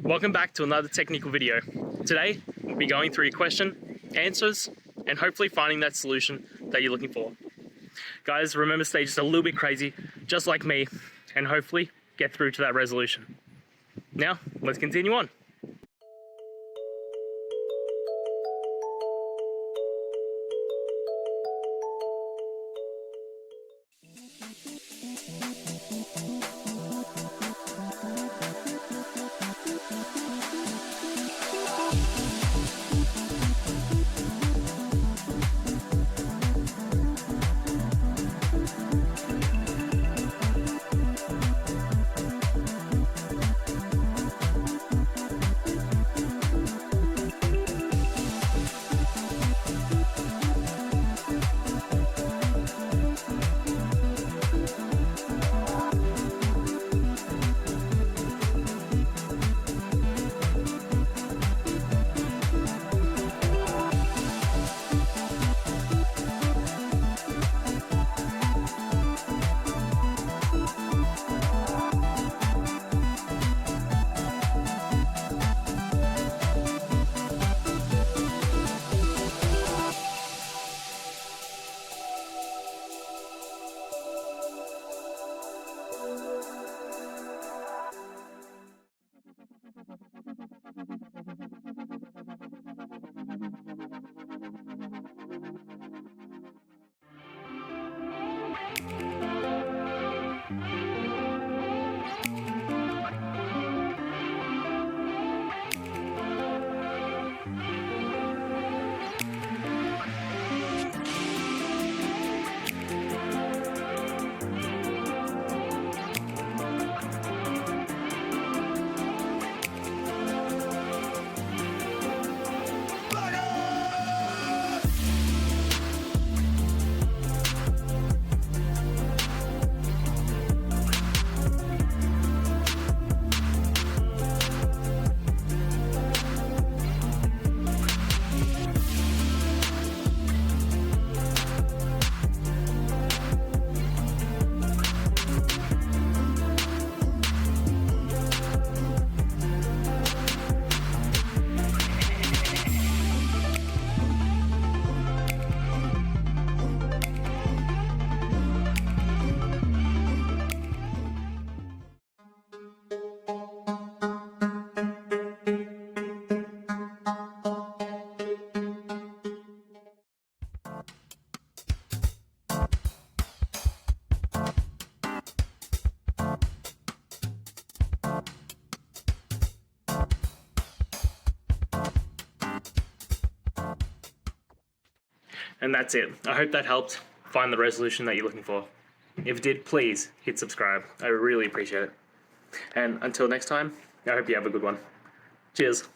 Welcome back to another technical video. Today, we'll be going through your question, answers, and hopefully finding that solution that you're looking for. Guys, remember, stay just a little bit crazy, just like me, and hopefully get through to that resolution. Now, let's continue on. And that's it. I hope that helped find the resolution that you're looking for. If it did, please hit subscribe. I really appreciate it. And until next time, I hope you have a good one. Cheers.